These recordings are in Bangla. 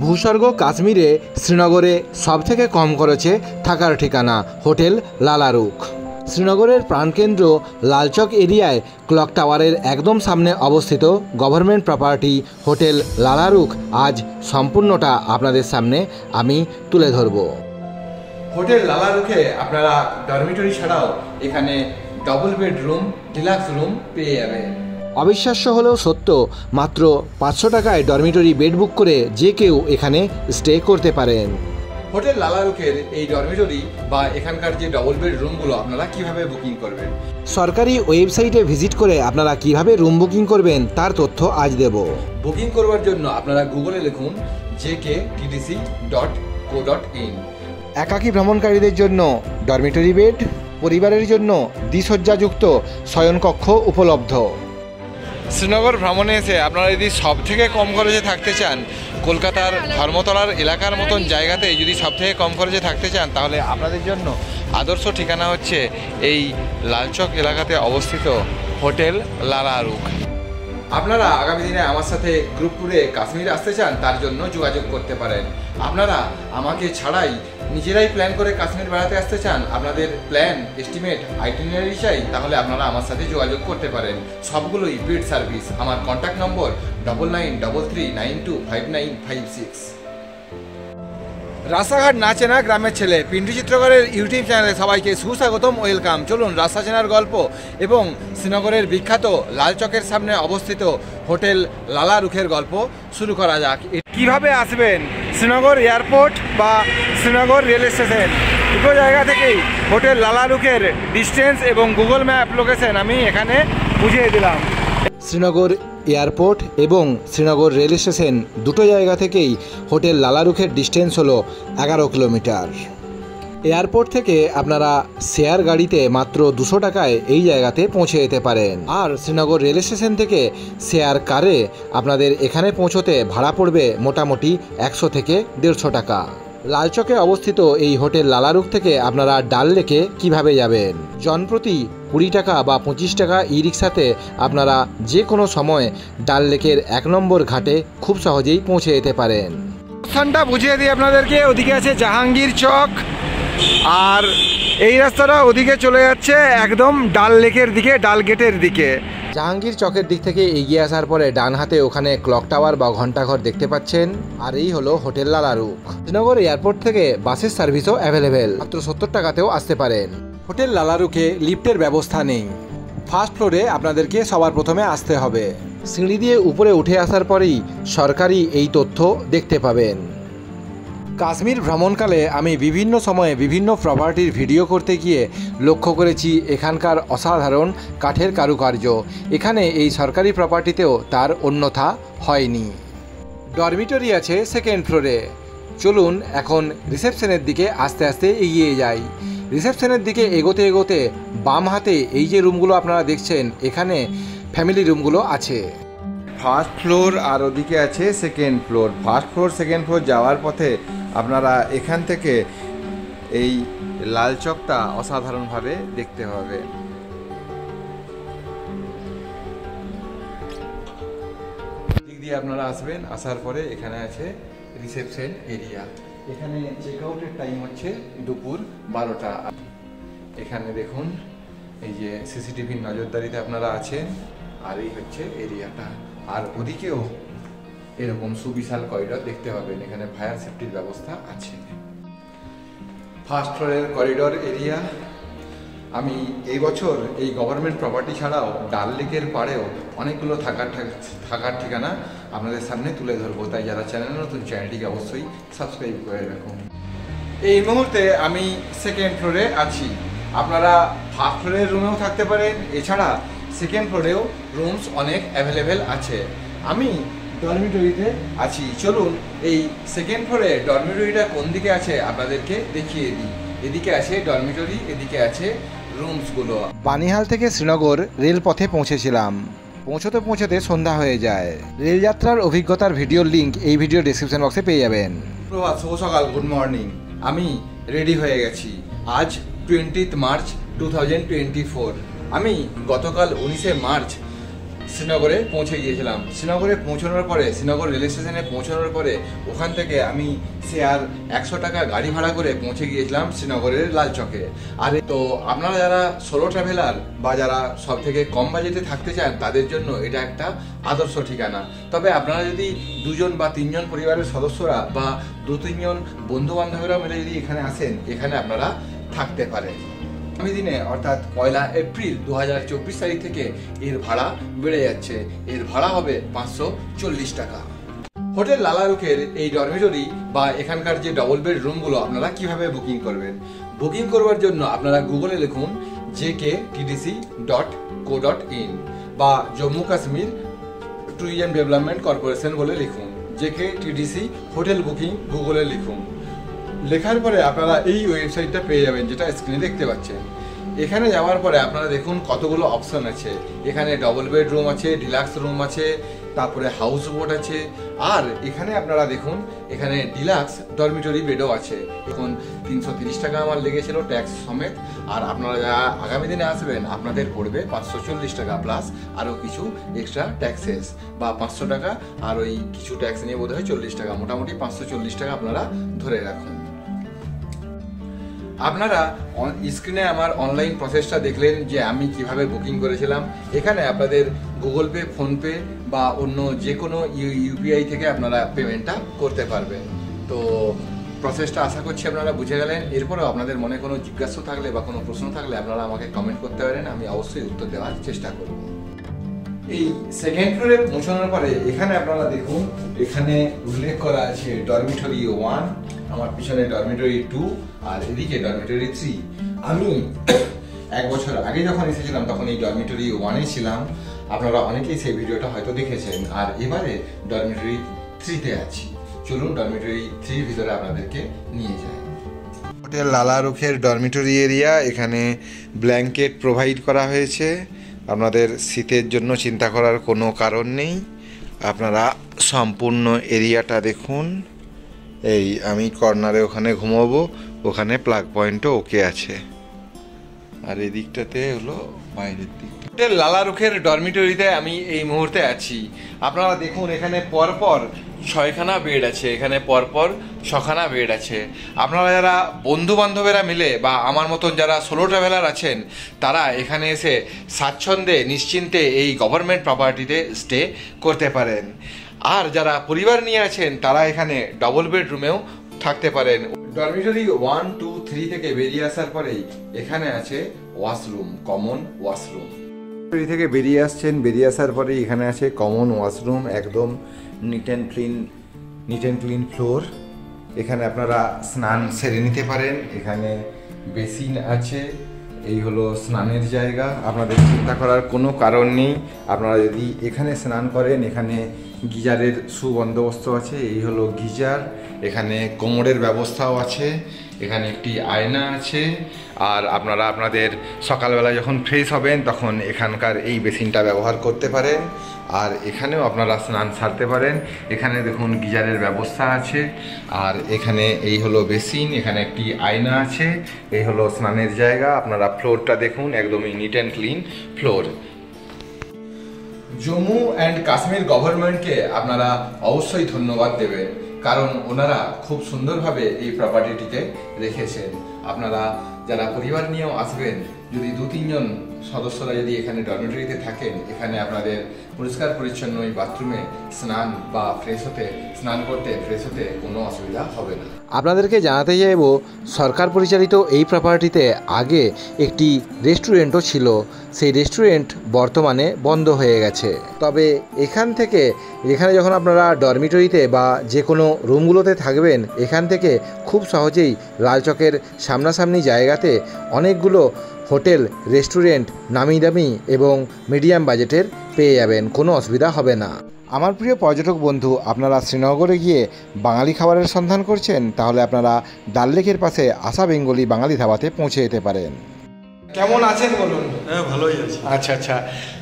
ভূস্বর্গ কাশ্মীরে শ্রীনগরে সবথেকে কম খরচে থাকার ঠিকানা হোটেল লালারুখ। শ্রীনগরের প্রাণকেন্দ্র লালচক এরিয়ায় ক্লক টাওয়ারের একদম সামনে অবস্থিত গভর্নমেন্ট প্রপার্টি হোটেল লালারুখ আজ সম্পূর্ণটা আপনাদের সামনে আমি তুলে ধরব। হোটেল লালারুখে আপনারা ডরমিটরি ছাড়াও এখানে ডবল বেডরুম, ডিলাক্স রুম পেয়ে যাবেন। অবিশ্বাস্য হলেও সত্য, মাত্র 500 টাকায় ডরমিটরি বেড বুক করে যে কেউ এখানে স্টে করতে পারেন। হোটেল লালারুখের এই ডরমিটরি বা এখানকার যে ডবল বেড রুমগুলো আপনারা কিভাবে বুকিং করবেন, সরকারি ওয়েবসাইটে ভিজিট করে আপনারা কিভাবে রুম বুকিং করবেন তার তথ্য আজ দেব। বুকিং করবার জন্য আপনারা গুগলে লিখুন jk.tdc.co.in। একাকী ভ্রমণকারীদের জন্য ডরমিটরি বেড, পরিবারের জন্য দ্বিসজ্জাযুক্ত শয়নকক্ষ উপলব্ধ। শ্রীনগর ভ্রমণে এসে আপনারা যদি সবথেকে কম খরচে থাকতে চান, কলকাতার ধর্মতলার এলাকার মতন জায়গাতে যদি সবথেকে কম খরচে থাকতে চান, তাহলে আপনাদের জন্য আদর্শ ঠিকানা হচ্ছে এই লালচক এলাকাতে অবস্থিত হোটেল লালারুখ। আপনারা আগামী দিনে আমার সাথে গ্রুপ ট্যুরে কাশ্মীর আসতে চান, তার জন্য যোগাযোগ করতে পারেন। আপনারা আমাকে ছাড়াই নিজেরাই প্ল্যান করে কাশ্মীর বেড়াতে আসতে চান, আপনাদের প্ল্যান, এস্টিমেট, আইটিনারি চাই, তাহলে আপনারা আমার সাথে যোগাযোগ করতে পারেন। সবগুলোই পেড সার্ভিস। আমার কন্ট্যাক্ট নম্বর 9933925956। রাস্তাঘাট না চেনা গ্রামের ছেলে পিন্টু চিত্রকরের ইউটিউব চ্যানেলে সবাইকে সুস্বাগতম, ওয়েলকাম। চলুন রাস্তা চেনার গল্প এবং শ্রীনগরের বিখ্যাত লালচকের সামনে অবস্থিত হোটেল লালারুখের গল্প শুরু করা যাক। কিভাবে আসবেন শ্রীনগর এয়ারপোর্ট বা শ্রীনগর রেল স্টেশন, দুটো জায়গা থেকেই হোটেল লালারুখের ডিস্টেন্স এবং গুগল ম্যাপ লোকেশন আমি এখানে বুঝিয়ে দিলাম। শ্রীনগর এয়ারপোর্ট এবং শ্রীনগর রেল স্টেশন দুটো জায়গা থেকেই হোটেল লালারুখের ডিস্টেন্স হলো 11 কিলোমিটার। এয়ারপোর্ট থেকে আপনারা শেয়ার গাড়িতে মাত্র 200 টাকায় এই জায়গাতে পৌঁছে যেতে পারেন, আর শ্রীনগর রেল স্টেশন থেকে শেয়ার কারে আপনাদের এখানে পৌঁছতে ভাড়া পড়বে মোটামুটি 100 থেকে 150 টাকা। লালচকে অবস্থিত এই হোটেল লালারুখ থেকে আপনারা ডাল লেকে কীভাবে যাবেন, জনপ্রতি 20 টাকা বা 25 টাকা ই রিক্সাতে আপনারা যে কোনো সময় ডাল লেকের 1 নম্বর ঘাটে খুব সহজেই পৌঁছে যেতে পারেন। স্থানটা বুঝিয়ে দিই আপনাদেরকে। ওদিকে আছে জাহাঙ্গীর চক, আর এই রাস্তাটা ওদিকে চলে যাচ্ছে একদম ডাল লেকের দিকে, ডাল গেটের দিকে। জাহাঙ্গীর চকের দিক থেকে এগিয়ে আসার পরে ডান হাতে ওখানে ক্লক টাওয়ার বা ঘন্টাঘর দেখতে পাচ্ছেন, আর এই হলো হোটেল লালারুখ। শ্রীনগর এয়ারপোর্ট থেকে বাসের সার্ভিসও অ্যাভেলেবেল, মাত্র 70 টাকাতেও আসতে পারেন। হোটেল লালারুখে লিফটের ব্যবস্থা নেই। ফার্স্ট ফ্লোরে আপনাদেরকে সবার প্রথমে আসতে হবে। সিঁড়ি দিয়ে উপরে উঠে আসার পরেই সরকারি এই তথ্য দেখতে পাবেন। কাশ্মীর ভ্রমণকালে আমি বিভিন্ন সময়ে বিভিন্ন প্রপার্টির ভিডিও করতে গিয়ে লক্ষ্য করেছি এখানকার অসাধারণ কাঠের কারুকার্য। এখানে এই সরকারি প্রপার্টিতেও তার অন্যথা হয়নি। ডরমিটরি আছে সেকেন্ড ফ্লোরে। চলুন এখন রিসেপশনের দিকে আস্তে আস্তে এগিয়ে যাই। রিসেপশনের দিকে এগোতে এগোতে বাম হাতে এই যে রুমগুলো আপনারা দেখছেন, এখানে ফ্যামিলি রুমগুলো আছে। ফার্স্ট ফ্লোর আর ওদিকে আছে second floor. First floor second floor যাওয়ার পথে আপনারা এখান থেকে এই লালচকটা অসাধারণভাবে দেখতে হবে। দিক দিয়ে আপনারা আসবেন, আসার পরে এখানে আছে রিসেপশন এরিয়া। এখানে চেক আউটের টাইম হচ্ছে দুপুর 12টা। এখানে দেখুন এই যে সিসিটিভির নজরদারিতে আপনারা আছেন, আর এই হচ্ছে এরিয়াটা। আর ওদিকেও এরকম সুবিশাল করিডর দেখতে পাবেন, এখানে ফায়ার সেফটির ব্যবস্থা আছে। ফার্স্ট ফ্লোরের করিডর এরিয়া। আমি এই বছর এই গভর্নমেন্ট প্রপার্টি ছাড়াও ডাল লেকের পাড়েও অনেকগুলো থাকার ঠিকানা আপনাদের সামনে তুলে ধরবো, তাই যারা চ্যানেল নতুন চ্যানেলটিকে অবশ্যই সাবস্ক্রাইব করে রাখুন। এই মুহূর্তে আমি সেকেন্ড ফ্লোরে আছি। আপনারা ফার্স্ট ফ্লোরের রুমেও থাকতে পারেন, এছাড়া সেকেন্ড ফ্লোরেও রুমস অনেক অ্যাভেলেবেল আছে। আমি ডরমিটরিতে আছি। চলুন এই সেকেন্ড ফ্লোরে ডরমিটরিটা কোন দিকে আছে আপনাদেরকে দেখিয়ে দিই। এদিকে আছে ডরমিটরি, এদিকে আছে রুমসগুলো। বানিহাল থেকে শ্রীনগর রেলপথে পৌঁছেছিলাম। পৌঁছতে পৌঁছতে সন্ধ্যা হয়ে যায়। রেলযাত্রার অভিজ্ঞতার ভিডিওর লিঙ্ক এই ভিডিও ডেসক্রিপশন বক্সে পেয়ে যাবেন। প্রভাত, শুভ সকাল, গুড মর্নিং। আমি রেডি হয়ে গেছি। আজ 20 মার্চ 2024। আমি গতকাল 19 মার্চ শ্রীনগরে পৌঁছে গিয়েছিলাম। শ্রীনগরে পৌঁছানোর পরে, শ্রীনগর রেল স্টেশনে পৌঁছানোর পরে ওখান থেকে আমি শেয়ার 100 টাকা গাড়ি ভাড়া করে পৌঁছে গিয়েছিলাম শ্রীনগরের লালচকে। আর তো আপনারা যারা সোলো ট্রাভেলার বা যারা সব থেকে কম বাজেটে থাকতে চান তাদের জন্য এটা একটা আদর্শ ঠিকানা। তবে আপনারা যদি 2 জন বা 3 জন পরিবারের সদস্যরা বা 2-3 জন বন্ধু বান্ধবরা মিলে যদি এখানে আসেন, এখানে আপনারা থাকতে পারেন। আগামী দিনে অর্থাৎ 1 এপ্রিল 2024 তারিখ থেকে এর ভাড়া বেড়ে যাচ্ছে। এর ভাড়া হবে 540 টাকা। হোটেল লালারুখের এই ডরমিটরি বা এখানকার যে ডবল বেড রুমগুলো আপনারা কিভাবে বুকিং করবেন? বুকিং করবার জন্য আপনারা গুগলে লিখুন jktdc.co.in বা Jammu Kashmir tourism development corporation বলে লিখুন। jktdc হোটেল বুকিং গুগলে লিখুন। লেখার পরে আপনারা এই ওয়েবসাইটটা পেয়ে যাবেন, যেটা স্ক্রিনে দেখতে পাচ্ছেন। এখানে যাওয়ার পরে আপনারা দেখুন কতগুলো অপশন আছে। এখানে ডবল বেড রুম আছে, ডিলাক্স রুম আছে, তারপরে হাউস বোট আছে, আর এখানে আপনারা দেখুন এখানে ডিলাক্স ডরমিটরি বেডও আছে। এখন 330 টাকা আমার লেগেছিল ট্যাক্স সমেত। আর আপনারা যারা আগামী দিনে আসবেন আপনাদের পড়বে 540 টাকা প্লাস আরও কিছু এক্সট্রা ট্যাক্সেস, বা 500 টাকা আর ওই কিছু ট্যাক্স নিয়ে বোধ হয় 40 টাকা, মোটামুটি 540 টাকা আপনারা ধরে রাখুন। আপনারা স্ক্রিনে আমার অনলাইন প্রসেসটা দেখলেন যে আমি কিভাবে বুকিং করেছিলাম। এখানে আপনাদের গুগল পে, ফোনপে বা অন্য যে কোনো ইউপিআই থেকে আপনারা পেমেন্টটা করতে পারবেন। তো প্রসেসটা আশা করছি আপনারা বুঝে গেলেন। এরপরেও আপনাদের মনে কোনো জিজ্ঞাসা থাকলে বা কোনো প্রশ্ন থাকলে আপনারা আমাকে কমেন্ট করতে পারেন, আমি অবশ্যই উত্তর দেওয়ার চেষ্টা করব। এই সেকেন্ড ফ্লোরে পৌঁছানোর পরে এখানে আপনারা দেখুন, এখানে উল্লেখ করা আছে ডরমিটরি 1, আমার পিছনে ডরমিটরি 2 আর এদিকে ডরমিটরি 3। আমি 1 বছর আগে যখন এসেছিলাম তখন এই ডরমিটরি 1-এ ছিলাম। আপনারা অনেকেই সেই ভিডিওটা হয়তো দেখেছেন। আর এবারে ডরমিটরি 3-তে আছি। চলুন ডরমিটরি 3-র ভিতরে আপনাদেরকে নিয়ে যাই। হোটেল লালারুখের ডরমিটরি এরিয়া, এখানে ব্ল্যাঙ্কেট প্রোভাইড করা হয়েছে। আপনাদের শীতের জন্য চিন্তা করার কোনো কারণ নেই। আপনারা সম্পূর্ণ এরিয়াটা দেখুন। এই আমি কর্নারে ওখানে ঘুমাবো, ওখানে প্লাগ পয়েন্টও ওকে আছে। আর এই দিকটাতে হলো বাইরের দিক। হোটেল লালারুখের ডরমিটরিতে আমি এই মুহূর্তে আছি। আপনারা দেখুন এখানে পরপর 6খানা বেড আছে, এখানে পরপর 6খানা বেড আছে। আপনারা যারা বন্ধু বান্ধবেরা মিলে বা আমার মতন যারা সোলো ট্রাভেলার আছেন তারা এখানে এসে স্বাচ্ছন্দ্যে নিশ্চিন্তে এই গভর্নমেন্ট প্রপার্টিতে স্টে করতে পারেন। আর যারা পরিবার নিয়ে আছেন তারা এখানে ডবল বেডরুমেও থাকতে পারেন। ডরমিটরি 1, 2, 3 থেকে বেরিয়ে আসার পরেই এখানে আছে ওয়াশরুম, কমন ওয়াশরুম। থেকে বেরিয়ে আসছেন, বেরিয়ে আসার পরে এখানে আছে কমন ওয়াশরুম, একদম নিট অ্যান্ড ক্লিন ফ্লোর। এখানে আপনারা স্নান সেরে নিতে পারেন। এখানে বেসিন আছে, এই হলো স্নানের জায়গা। আপনাদের চিন্তা করার কোনো কারণ নেই। আপনারা যদি এখানে স্নান করেন, এখানে গিজারের সুবন্দোবস্ত আছে। এই হলো গিজার। এখানে কোমরের ব্যবস্থাও আছে। এখানে একটি আয়না আছে। আর আপনারা আপনাদের সকালবেলা যখন ফ্রেশ হবেন তখন এখানকার এই বেসিনটা ব্যবহার করতে পারেন। আর এখানেও আপনারা স্নান সারতে পারেন। এখানে দেখুন গিজারের ব্যবস্থা আছে। আর এখানে এই হলো বেসিন, এখানে একটি আয়না আছে। এই হলো স্নানের জায়গা। আপনারা ফ্লোরটা দেখুন, একদমই neat and clean floor. Jammu and Kashmir গভর্নমেন্টকে আপনারা অবশ্যই ধন্যবাদ দেবেন, কারণ ওনারা খুব সুন্দরভাবে এই প্রপার্টিটিকে রেখেছেন। আপনারা যারা পরিবার নিয়েও আসবেন, যদি 2-3 জন সদস্যরা যদি এখানে ডরমিটরিতে থাকেন, এখানে আপনাদের পরিষ্কার পরিচ্ছন্ন এই বাথরুমে স্নান বা স্নান করতে ফ্রেশ হতে কোনো অসুবিধা হবে না। আপনাদেরকে জানাতে চাইব, সরকার পরিচালিত এই প্রপার্টিতে আগে একটি রেস্টুরেন্টও ছিল। সেই রেস্টুরেন্ট বর্তমানে বন্ধ হয়ে গেছে। তবে এখানে যখন আপনারা ডরমিটরিতে বা যে কোনো রুমগুলোতে থাকবেন, এখান থেকে খুব সহজেই লালচকের সামনাসামনি জায়গাতে অনেকগুলো হোটেল, রেস্টুরেন্ট নামি দামি এবং মিডিয়াম বাজেটের পেয়ে যাবেন, কোনো অসুবিধা হবে না। আমার প্রিয় পর্যটক বন্ধু, আপনারা শ্রীনগরে গিয়ে বাঙালি খাবারের সন্ধান করছেন, তাহলে আপনারা ডাল লেকের পাশে আশা বেঙ্গলি বাঙালি ধাবাতে পৌঁছে যেতে পারেন। কেমন আছেন বলুন? হ্যাঁ, ভালোই আছি। আচ্ছা আচ্ছা,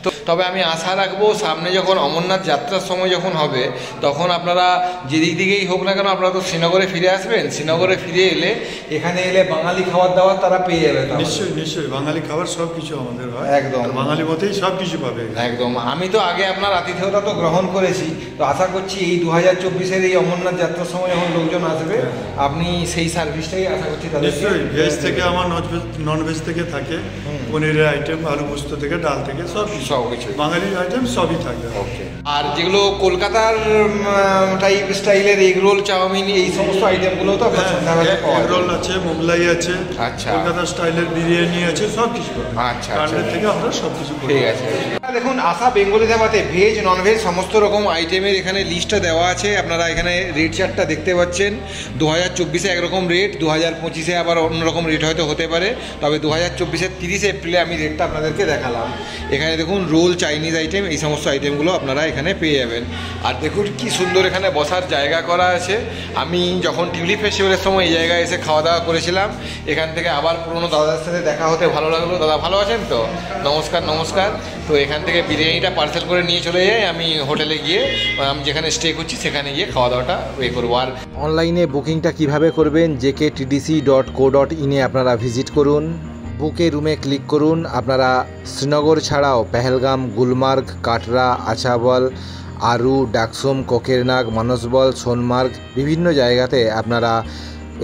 তো তবে আমি আশা রাখবো সামনে যখন অমরনাথ যাত্রার সময় যখন হবে তখন আপনারা যেদিক দিকেই হোক না কেন আপনারা তো শ্রীনগরে ফিরে আসবেন। শ্রীনগরে ফিরে এলে এখানে এলে বাঙালি খাবার দাবার তারা পেয়ে যাবে। নিশ্চয়ই নিশ্চয়ই, বাঙালি খাবার সব কিছু আমাদের হয়, একদম বাঙালি মতেই সব কিছু পাবে একদম। আমি তো আগে আপনার আতিথেয়তা তো গ্রহণ করেছি, তো আশা করছি এই 2024-এর এই অমরনাথ যাত্রার সময় যখন লোকজন আসবে আপনি সেই সার্ভিসটাই আশা করছি তাদের। নিশ্চয়ই, ভেজ থেকে আমার নন ভেজ থেকে থাকে, পনিরের আইটেম, আলু পোস্ত থেকে, ডাল থেকে সব কিছু বাঙালির আইটেম সবই থাকে। ওকে। আর যেগুলো কলকাতার টাইপ স্টাইলের এগ রোল, চাউমিন, এই সমস্ত আইটেমগুলো তো এগ রোল আছে, মোগলাই আছে, আচ্ছা, কলকাতা স্টাইলের বিরিয়ানি আছে, সব কিছু। আচ্ছা, কার্ডের থেকে আমরা সব কিছু। ঠিক আছে। দেখুন আশা বেঙ্গলি ধাবাতে ভেজ নন ভেজ সমস্ত রকম আইটেমের এখানে লিস্টটা দেওয়া আছে। আপনারা এখানে রেট চার্টটা দেখতে পাচ্ছেন। 2024-এ একরকম রেট, 2025-এ আবার অন্যরকম রেট হয়তো হতে পারে, তবে 2024-এর 30 এপ্রিলে আমি রেটটা আপনাদেরকে দেখালাম। এখানে দেখুন রোল, চাইনিজ আইটেম, এই সমস্ত আইটেমগুলো আপনারা এখানে পেয়ে যাবেন। আর দেখুন কি সুন্দর এখানে বসার জায়গা করা আছে। আমি যখন টিউলিপ ফেস্টিভ্যালের সময় এই জায়গায় এসে খাওয়া দাওয়া করেছিলাম, এখান থেকে আবার পুরনো দাদার সাথে দেখা হতে ভালো লাগলো। দাদা ভালো আছেন তো? নমস্কার নমস্কার। তো এখান থেকে বিরিয়ানিটা পার্সেল করে নিয়ে চলে যাই আমি হোটেলে গিয়ে, আমি যেখানে স্টে করছি সেখানে গিয়ে খাওয়া দাওয়াটা করবো। আর অনলাইনে বুকিংটা কিভাবে করবেন, jktdc.co.in এ আপনারা ভিজিট করুন, বুকে রুমে ক্লিক করুন। আপনারা শ্রীনগর ছাড়াও পেহেলগাম, গুলমার্গ, কাটরা, আছাবল, আরু, ডাকসুম, কোকেরনাগ, মানসবল, সোনমার্গ বিভিন্ন জায়গাতে আপনারা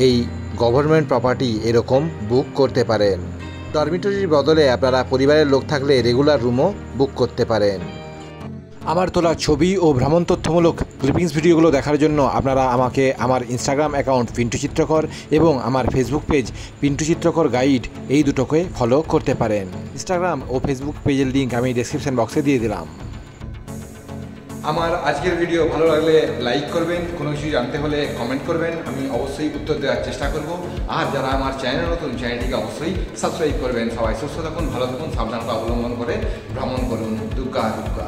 এই গভর্নমেন্ট প্রপার্টি এরকম বুক করতে পারেন। ডরমিটরির বদলে আপনারা পরিবারের লোক থাকলে রেগুলার রুমও বুক করতে পারেন। আমার তোলা ছবি ও ভ্রমণ তথ্যমূলক ক্লিপিংস ভিডিওগুলো দেখার জন্য আপনারা আমাকে আমার ইনস্টাগ্রাম অ্যাকাউন্ট পিন্টু চিত্রকর এবং আমার ফেসবুক পেজ পিন্টু চিত্রকর গাইড, এই দুটোকে ফলো করতে পারেন। ইনস্টাগ্রাম ও ফেসবুক পেজের লিঙ্ক আমি ডেসক্রিপশন বক্সে দিয়ে দিলাম। আমার আজকের ভিডিও ভালো লাগলে লাইক করবেন, কোনো কিছু জানতে হলে কমেন্ট করবেন, আমি অবশ্যই উত্তর দেওয়ার চেষ্টা করব। আর যারা আমার চ্যানেল নতুন, চ্যানেলটিকে অবশ্যই সাবস্ক্রাইব করবেন। সবাই সুস্থ থাকুন, ভালো থাকুন, সাবধানতা অবলম্বন করে ভ্রমণ করুন। দুর্গা দুর্গা।